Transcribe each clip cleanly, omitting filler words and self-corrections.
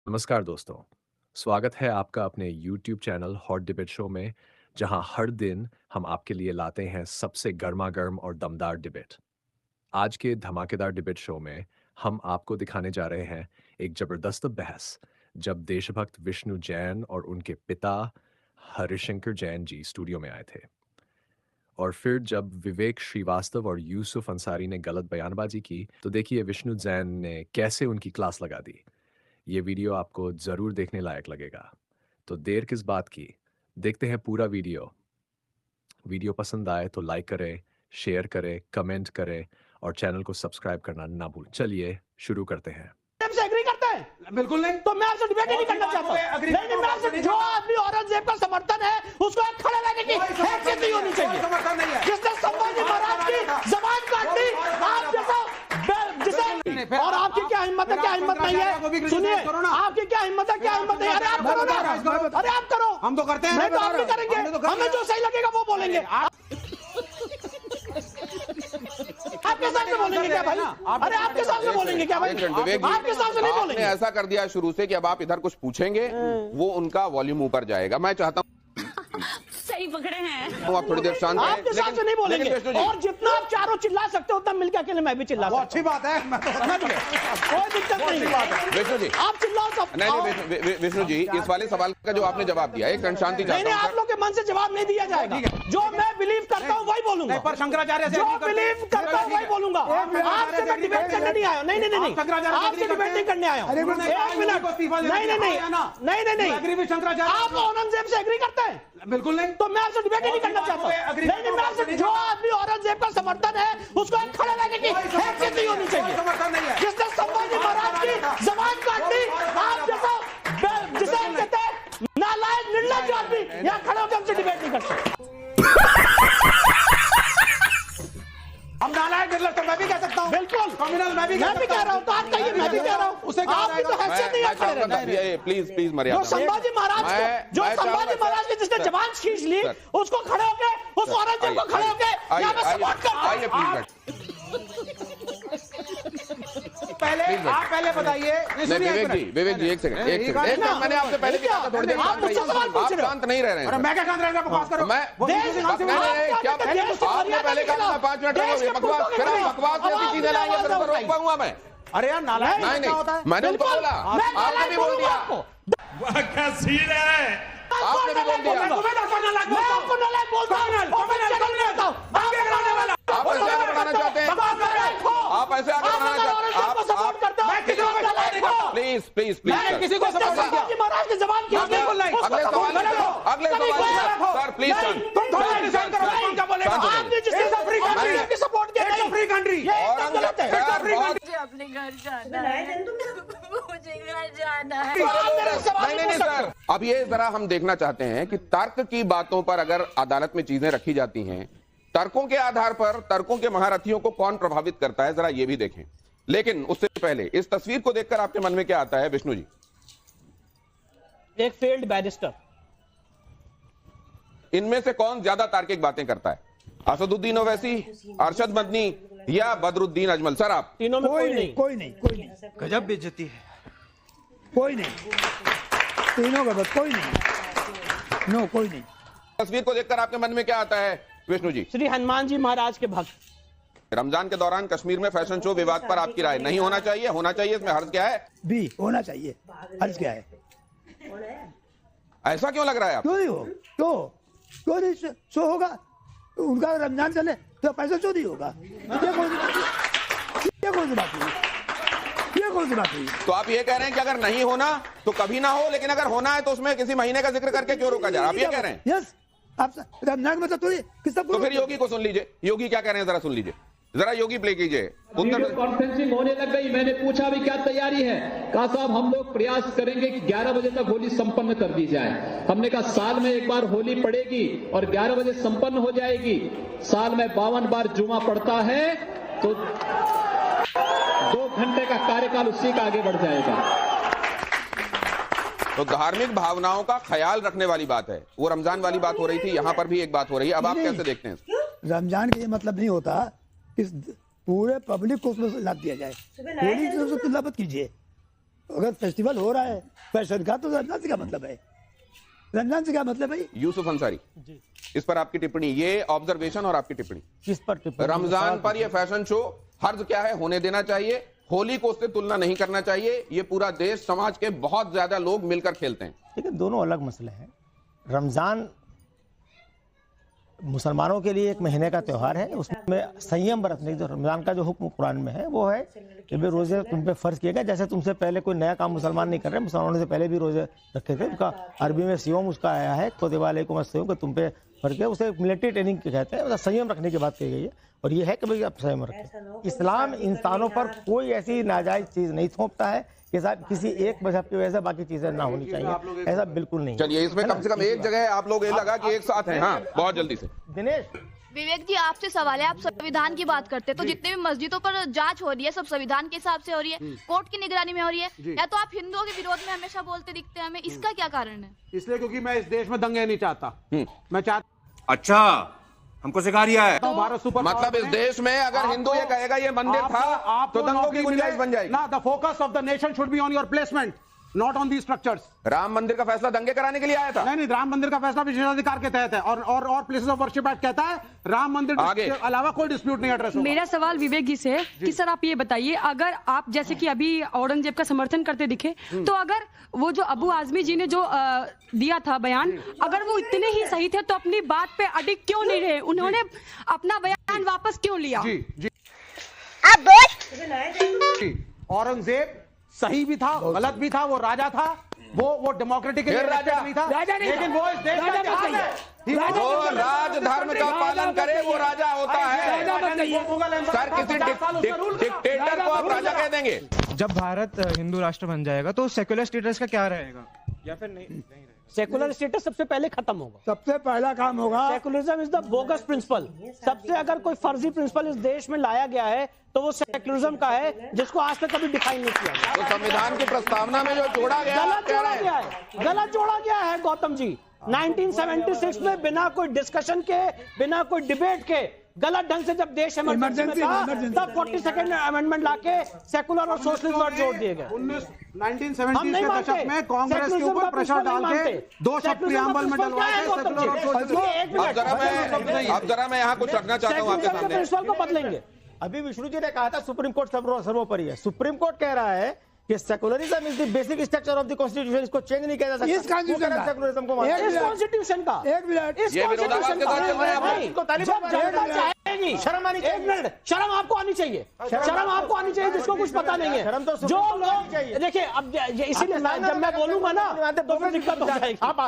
नमस्कार दोस्तों। स्वागत है आपका अपने YouTube channel hot debate show में, जहां हर दिन हम आपके लिए लाते हैं सबसे गर्मा-गर्म और दमदार डिबेट। आज के धमाकेदार डिबेट शो में हम आपको दिखाने जा रहे हैं एक जबरदस्त बहस, जब देशभक्त विष्णु जैन और उनके पिता हरिशंकर जैन जी स्टूडियो में आए थे। और फिर जब विवेक श्रीवास्तव और यूसुफ अंसारी ने गलत बयानबाजी की, तो देखिए विष्णु जैन ने कैसे उनकी क्लास लगा दी। ये वीडियो आपको ज़रूर देखने लायक लगेगा। तो देर किस बात की? देखते हैं पूरा वीडियो। वीडियो पसंद आए तो लाइक करें, शेयर करें, कमेंट करें और चैनल को सब्सक्राइब करना ना भूलें। चलिए शुरू करते हैं। से एग्री करते हैं? बिल्कुल नहीं। तो मैं आपसे डिबेट ही नहीं करना चाहता। नहीं, मैं आपसे जो आदमी औरंगजेब का समर्थन है उसको एक खड़े रहने की हैसियत नहीं होनी चाहिए। समर्थन नहीं है। जिसने संभाजी महाराज की जबान काट दी, आप जैसा जिसे, और आपकी क्या हिम्मत है, क्या हिम्मत नहीं है? सुनिए, आपकी क्या हिम्मत है, क्या हिम्मत नहीं? अरे आप करो ना, अरे आप करो। हम तो करते हैं। नहीं तो आप भी करेंगे, हमें जो सही लगेगा वो बोलेंगे। आपके सामने बोलेंगे क्या भाई? अरे आपके सामने बोलेंगे क्या भाई? आपके सामने नहीं बोलेंगे। ऐसा कर दिया शुरू से कि अब आप इधर कुछ पूछेंगे, वो उनका वॉल्यूम ऊपर जाएगा। मैं चाहता हूँ सही पकड़े हैं। आप थोड़ी देर शांत रहें। आपके सामने नहीं बोलेंगे। और जितना आप चारों चिल्ला सकते हो उतना मिलकर अकेले मैं भी चिल्ला सकता हूं। अच्छी बात है। मैं तो समझ गए, कोई दिक्कत नहीं है। विष्णु जी, आप चिल्लाओ सब। नहीं विष्णु जी, इस वाले सवाल का जो आपने जवाब दिया, एक क्षण शांति नहीं, चाहता आप हूं। लोग के मन से जवाब नहीं दिया जाएगा। जो मैं बिलीव करता हूँ वही बोलूंगा। पर शंकराचार्य से जो बिलीव करता हूँ वही बोलूंगा। आपसे मैं डिबेट करने नहीं आया। नहीं नहीं नहीं, आपसे डिबेट नहीं करने आया हूँ। एक मिनट, नहीं नहीं नहीं नहीं नहीं, शंकराचार्य आप औरंगजेब से एग्री करते हैं? बिल्कुल नहीं। तो मैं आपसे डिबेट ही नहीं करना चाहता। नहीं, मैं आपसे जो आदमी औरंगजेब का समर्थन है उसको एक खड़े रहने की हैसियत नहीं होनी चाहिए। समर्थन नहीं है। जिसने संभाजी महाराज की जबान काट दी, आप जैसा जिसे हम कहते हैं नालायक निर्लज्ज आदमी यहाँ खड़े होकर हमसे डिबेट नहीं करते। हम नालायक निर्लज्ज तो मैं भी कह सकता हूँ। बिल्कुल कम्युनल मैं भी कह रहा हूँ। तो आप कहिए, मैं भी कह रहा हूँ। उसे क्या आपकी तो हैसियत नहीं है खड़े रहने की। प्लीज प्लीज जो मर्यादा। संभाजी महाराज को, जो संभाजी महाराज की जिसने जबान खींच ली, उसको खड़े होके, उस औरंगजेब को खड़े होके यहाँ पे सपोर्ट करता आइए हूँ। पहले आप पहले बताइए। विवेक जी एक सेकंड मैंने आपसे पहले भी कहा था थोड़ी देर आप मुझसे सवाल पूछ रहे हो। शांत नहीं रह रहे हैं। मैं क्या शांत रहना, बकवास करो। मैं क्या आपने पहले कहा था 5 मिनट रहोगे, बकवास फिर बकवास जैसी चीजें लाएंगे फिर तो रोक पाऊंगा मैं। अरे यार नालायक नहीं क्या होता है? मैंने उनको बोला, आपने भी बोल दिया, क्या सीन है? आपने भी बोल दिया। मैं आपको नालायक बोलता हूँ। आप ऐसे आगे बढ़ाना चाहते हैं, आप ऐसे आगे बढ़ाना चाहते हैं, आप सपोर्ट करता हूँ। प्लीज प्लीज मैंने किसी प्लीज को सपोर्ट नहीं किया। महाराज की जबान खींच ली, अगले सवाल सर प्लीज तुम थोड़ा डिसाइड करो कौन क्या बोलेगा। शांत हो जाइए। आपने जिसने फ्री कंट्री की सपोर्ट किया नहीं। Free country. ये एकदम गलत है। मुझे अपने घर जाना है। मुझे घर जाना है। नहीं सर, अब ये जरा हम देखना चाहते हैं कि तर्क की बातों पर अगर अदालत में चीजें रखी जाती हैं, तर्कों के आधार पर तर्कों के महारथियों को कौन प्रभावित करता है, जरा ये भी देखें। लेकिन उससे पहले इस तस्वीर को देखकर आपके मन में क्या आता है विष्णु जी? एक फेल्ड बैरिस्टर। इनमें से कौन ज्यादा तार्किक बातें करता है, असदुद्दीन ओवैसी, अरशद मदनी या बदरुद्दीन अजमल? सर आप। तीनों में कोई नहीं। कोई नहीं। गजब बेइज्जती है। कोई नहीं, तीनों का बस कोई नहीं। नो कोई नहीं। तस्वीर को देखकर आपके मन में क्या आता है विष्णु जी? श्री हनुमान जी महाराज के भक्त। रमजान के दौरान कश्मीर में फैशन शो विवाद पर आपकी राय? नहीं होना चाहिए, होना चाहिए, इसमें हर्ज क्या है? बी होना चाहिए। अर्ज क्या है? ऐसा क्यों लग रहा है आप? क्यों नहीं हो? क्यों नहीं शो होगा? उनका रमजान चले तो पैसा क्यों नहीं होगा? ये कौन सी बात हुई? ये कौन सी बात हुई? तो आप ये कह रहे हैं कि अगर नहीं होना तो कभी ना हो, लेकिन अगर होना है तो उसमें किसी महीने का जिक्र करके क्यों रोका जा रहा है? आप ये कह रहे हैं? यस, आप रमजान में तो किसका? तो फिर योगी को सुन लीजिए, योगी क्या कह रहे हैं जरा सुन लीजिए, जरा योगी प्ले कीजिए। वीडियो कॉन्फ्रेंसिंग होने लग गई। मैंने पूछा भी क्या तैयारी है? कहा साहब हम लोग प्रयास करेंगे कि 11 बजे तक होली संपन्न कर दी जाए। हमने कहा साल में एक बार होली पड़ेगी और 11 बजे संपन्न हो जाएगी। साल में 52 बार जुमा पड़ता है तो 2 घंटे का कार्यकाल उसी का आगे बढ़ जाएगा। तो धार्मिक भावनाओं का ख्याल रखने वाली बात है, वो रमजान वाली बात हो रही थी, यहां पर भी एक बात हो रही है। अब आप कैसे देखते हैं? रमजान का ये मतलब नहीं होता कि पूरे पब्लिक को उसमें लाद दिया जाए। होली से तुलना मत कीजिए। अगर फेस्टिवल हो रहा है फैशन का तो रमजान से क्या मतलब है? रमजान से क्या मतलब है? यूसुफ अंसारी, इस पर आपकी टिप्पणी, ये ऑब्जर्वेशन और आपकी टिप्पणी किस पर टिप्पणी? रमजान पर ये फैशन शो हर्ज क्या है, होने देना चाहिए, होली को उससे तुलना नहीं करना चाहिए। ये पूरा देश समाज के बहुत ज्यादा लोग मिलकर खेलते हैं। लेकिन दोनों अलग मसले हैं। रमजान मुसलमानों के लिए एक महीने का त्यौहार है, उसमें संयम बरतने की जो रमजान का जो हुक्म कुरान में है वो है कि भाई रोजे तुम पे फर्ज किए गए। जैसे तुमसे पहले कोई नया काम मुसलमान नहीं कर रहे, मुसलमानों से पहले भी रोजे रखे थे। उसका अरबी में सियोम उसका आया है, खुतिबा अलैकुम अस्सियाम कि तुम पे फर्ज किया। उसे मिलिट्री ट्रेनिंग कहते हैं, मतलब संयम रखने की बात कही गई है। और ये है कि भाई आप संयम रखें। इस्लाम इंसानों पर कोई ऐसी नाजायज चीज नहीं थोपता है कि साहब किसी एक मजहब की वजह से बाकी चीजें ना होनी चाहिए, ऐसा बिल्कुल नहीं। चलिए, इसमें कम से कम एक जगह आप लोग ये लगा कि एक साथ हैं। हाँ, बहुत जल्दी से दिनेश, विवेक जी, आपसे सवाल है, आप संविधान की बात करते हैं तो जितने भी मस्जिदों पर जांच हो रही है सब संविधान के हिसाब से हो रही है, कोर्ट की निगरानी में हो रही है, या तो आप हिंदुओं के विरोध में हमेशा बोलते दिखते हैं हमें, इसका क्या कारण है? इसलिए क्योंकि मैं इस देश में दंगे नहीं चाहता। मैं चाहता अच्छा, हमको सिखा रिया है। हूं भारत सुपर मतलब इस देश में अगर हिंदू ये कहेगा ये मंदिर था तो दंगों की गुंजाइश बन जाएगी ना। The focus of the nation should be on your placement, not on the structures. Ram मंदिर का फैसला दंगे कराने के लिए आया था? नहीं, राम मंदिर का फैसला विशेषाधिकार के तहत है और प्लेसेस ऑफ वर्शिप एक्ट कहता है राम मंदिर के अलावा कोई डिस्प्यूट नहीं एड्रेस होगा। मेरा सवाल विवेक जी से है कि सर आप ये बताइए, अगर आप जैसे कि अभी औरंगजेब का समर्थन करते दिखे, तो अगर वो जो अबू आजमी जी ने जो दिया था बयान, अगर वो इतने ही सही थे तो अपनी बात पे अडिग क्यों नहीं रहे? उन्होंने अपना बयान वापस क्यों लिया? जी अब बोल। औरंगजेब सही भी था, गलत भी था, वो राजा था, वो डेमोक्रेटिक राजा नहीं था, लेकिन वो इस देश का इतिहास है। जो राजधर्म का पालन करे वो राजा होता है। सर, किसी डिक्टेटर को आप राजा कह देंगे? जब भारत हिंदू राष्ट्र बन जाएगा तो सेक्युलर स्टेटस का क्या रहेगा, या फिर नहीं? सेकुलर स्टेटस सबसे पहले खत्म होगा। सबसे पहला काम होगा, secularism is the bogus principle. सबसे अगर कोई फर्जी प्रिंसिपल इस देश में लाया गया है तो वो सेकुलरिज्म का है, जिसको आज तक कभी डिफाइन नहीं किया गया। तो संविधान की प्रस्तावना में जो जोड़ा गया, गलत जोड़ा गया है गौतम जी। 1976 में बिना कोई डिस्कशन के, बिना कोई डिबेट के, गलत ढंग से जब देश इमरजेंसी में था, तब 42nd अमेंडमेंट लाके सेकुलर और सोशलिज्म पर जोड़ दिए गए। 1970 के दशक में कांग्रेस के ऊपर प्रेशर डाल के 2 शब्द प्रियम्बल में डलवाए थे, सेकुलर और सोशलिज्म। अब जरा मैं यहाँ कुछ रखना चाहता हूँ आपके सामने। प्रिंसिपल को बदलेंगे। अभी विष्णु जी ने कहा था सुप्रीम कोर्ट सर्वोपरि है। सुप्रीम कोर्ट कह रहा है कि secularism is the basic structure of the constitution, इसको चेंज नहीं किया जा सकता। इस कॉन्स्टिट्यूशन का, सेकुलरिज्म को मानते हैं। इस कॉन्स्टिट्यूशन का एक मिनट, इस कॉन्स्टिट्यूशन का शर्म आनी चाहिए। शर्म आपको आनी चाहिए, शर्म आपको आनी चाहिए, जिसको कुछ पता नहीं है। जो लोग देखिए, अब इसीलिए जब मैं बोलूंगा ना तो फिर दिक्कत हो जाएगी। आप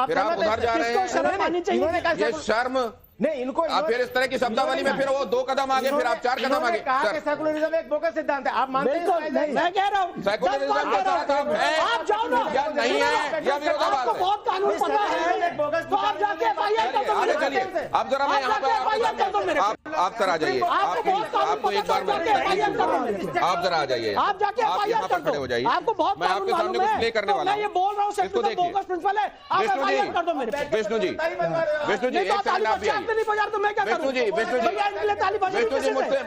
उधर जा रहे हैं। शर्म आनी चाहिए। ये शर्म नहीं, इनको आप फिर इस तरह की शब्दावली में फिर वो 2 कदम आगे, फिर आप 4 कदम आगे। सेकुलरिज्म एक बोगस सिद्धांत है, आप मानते हैं? मैं कह रहा हूँ सेकुलरिज्म आप जाओ ना, या नहीं है या विरोधाभास आपको बहुत कानून पता है, तो आप जाके FIR कर दो। आगे चलिए। अब जरा मैं यहाँ पर आप सर आ जाइए। आपको एक बार में आप जरा आ जाइए, आप जाके आप यहाँ पर खड़े हो जाइए। आपको बहुत मैं आपके सामने कुछ प्ले करने वाला हूँ। ये बोल रहा हूँ, इसको देखिए। प्रिंसिपल है, आप FIR कर दो मेरे पे। विष्णु जी, एक सेकंड आप भी आइए। तो मैं क्या विष्णु जी, विष्णु जी मुझसे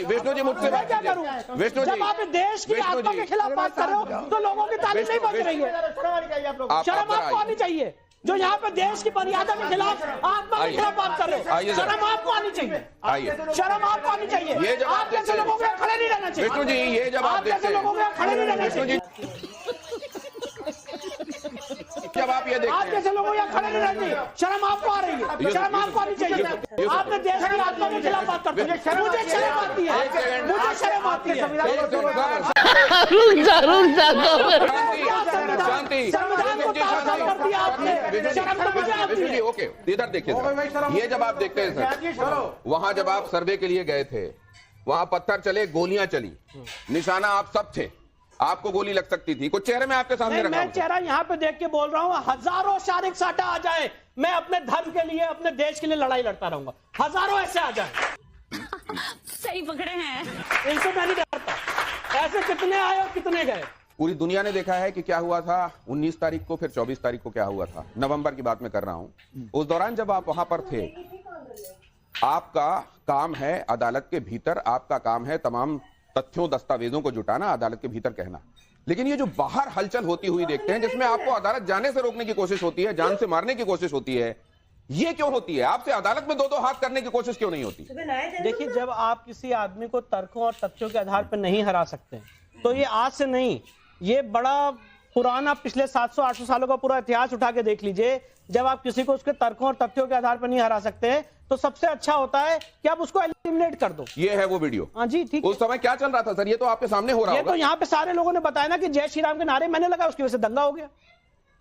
विष्णु जी मुझसे बात कीजिए। विष्णु जी, जब आप देश की आत्मा के खिलाफ बात कर रहे हो तो लोगों की ताली नहीं बज रही है। शर्म आपको आनी चाहिए, जो यहाँ पे देश की मर्यादा के खिलाफ, आत्मा के खिलाफ बात कर रहे हो। शर्म आपको आनी चाहिए, शर्म आपको आनी चाहिए। ये जब आप जैसे लोगों के खड़े नहीं रहना चाहिए। विष्णु जी, ये जब आप जैसे लोगों के खड़े नहीं रहना विष्णु चाहिए। जी, जब आप ये देखते आप हैं, जैसे लोगों यहाँ खड़े नहीं रहते, शर्म आपको आ रही है, शर्म आपको आनी चाहिए। आपने देश की आत्मा के खिलाफ बात करते हैं, मुझे शर्म आती है, मुझे शर्म आती है। शांति, संविधान को तार-तार कर दिया आपने, शर्म तो मुझे आती है। ओके, इधर देखिए सर, ये जब आप देखते हैं सर, वहां जब आप सर्वे के लिए गए थे, वहां पत्थर चले, गोलियां चली, निशाना आप सब थे, आपको गोली लग सकती थी, कुछ चेहरे में आपके सामने रखा। मैं चेहरा यहाँ पे देख के बोल रहा हूँ, हजारों शारिक साटा आ जाए, मैं अपने धर्म के लिए, अपने देश के लिए लड़ाई लड़ता रहूंगा। हजारों ऐसे आ जाए। सही पकड़े हैं। इनसे मैं नहीं डरता। ऐसे कितने आए और कितने गए। पूरी दुनिया ने देखा है कि क्या हुआ था 19 तारीख को, फिर 24 तारीख को क्या हुआ था। नवंबर की बात मैं कर रहा हूं। उस दौरान जब आप वहां पर थे, आपका काम है अदालत के भीतर, आपका काम है तमाम तथ्यों दस्तावेजों को जुटाना, अदालत के भीतर कहना। लेकिन ये जो बाहर हलचल होती हुई देखते हैं, जिसमें आपको अदालत जाने से रोकने की कोशिश होती है, जान से मारने की कोशिश होती है, ये क्यों होती है? आपसे अदालत में दो हाथ करने की कोशिश क्यों नहीं होती? देखिए, जब आप किसी आदमी को तर्कों और तथ्यों के आधार पर नहीं हरा सकते, तो ये आज से नहीं, ये बड़ा पुराना पिछले 700-800 सालों का पूरा इतिहास उठा के देख लीजिए। जब आप किसी को उसके तर्कों और तथ्यों के आधार पर नहीं हरा सकते, तो सबसे अच्छा होता है कि आप उसको एलिमिनेट कर दो। ये है वो वीडियो। हाँ जी, ठीक। उस समय क्या चल रहा था सर? ये तो आपके सामने हो रहा है। ये तो यहाँ पे सारे लोगों ने बताया ना कि जय श्री राम के नारे मैंने लगाया, उसकी वजह से दंगा हो गया।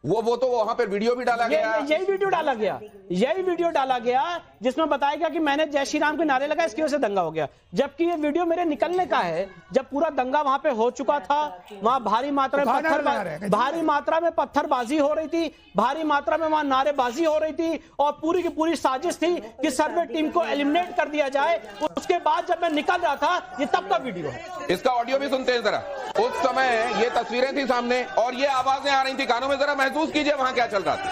वो तो वहां पर वीडियो भी डाला गया। यही वीडियो डाला गया जिसमें बताया गया कि मैंने जय श्री राम के नारे लगाए, इसकी वजह से दंगा हो गया। जबकि ये वीडियो मेरे निकलने का है, जब पूरा दंगा वहां पे हो चुका था, वहां भारी मात्रा में पत्थरबाजी हो रही थी, भारी मात्रा में वहां नारेबाजी हो रही थी, और पूरी की पूरी साजिश थी कि सर्वे टीम को एलिमिनेट कर दिया जाए। उसके बाद जब मैं निकल रहा था, ये तब का वीडियो है। इसका ऑडियो भी सुनते हैं जरा। उस समय ये तस्वीरें थी सामने और ये आवाजें आ रही थी कानों में, जरा महसूस कीजिए वहां क्या चल रहा था।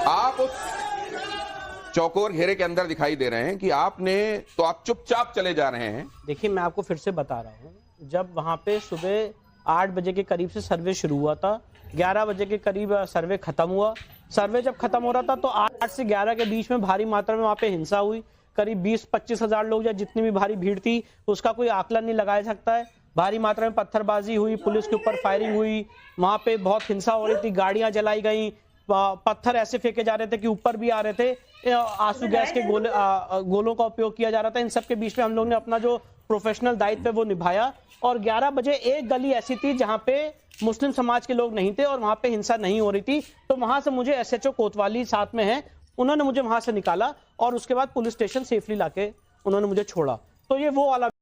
आप उस चौकोर घेरे के अंदर दिखाई दे रहे हैं कि आपने तो आप चुपचाप चले जा रहे हैं। देखिए, मैं आपको फिर से बता रहा हूं, जब वहां पे सुबह 8 बजे के करीब से सर्वे शुरू हुआ था, 11 बजे के करीब सर्वे खत्म हुआ। सर्वे जब खत्म हो रहा था तो 8 से 11 के बीच में भारी मात्रा में वहां पे हिंसा हुई। करीब 20-25 हजार लोग, या जितनी भी भारी भीड़ थी उसका कोई आकलन नहीं लगाया सकता है। भारी मात्रा में पत्थरबाजी हुई, पुलिस के ऊपर फायरिंग हुई, वहां पे बहुत हिंसा हो रही थी, गाड़ियां जलाई गई, पत्थर ऐसे फेंके जा रहे थे कि ऊपर भी आ रहे थे, आंसू गैस के गोलों का उपयोग किया जा रहा था। इन सब के बीच में हम लोग ने अपना जो प्रोफेशनल दायित्व है वो निभाया। और 11 बजे एक गली ऐसी थी जहां पे मुस्लिम समाज के लोग नहीं थे और वहां पे हिंसा नहीं हो रही थी, तो वहां से मुझे SHO कोतवाली साथ में है, उन्होंने मुझे वहां से निकाला और उसके बाद पुलिस स्टेशन सेफली लाके उन्होंने मुझे छोड़ा। तो ये वो वाला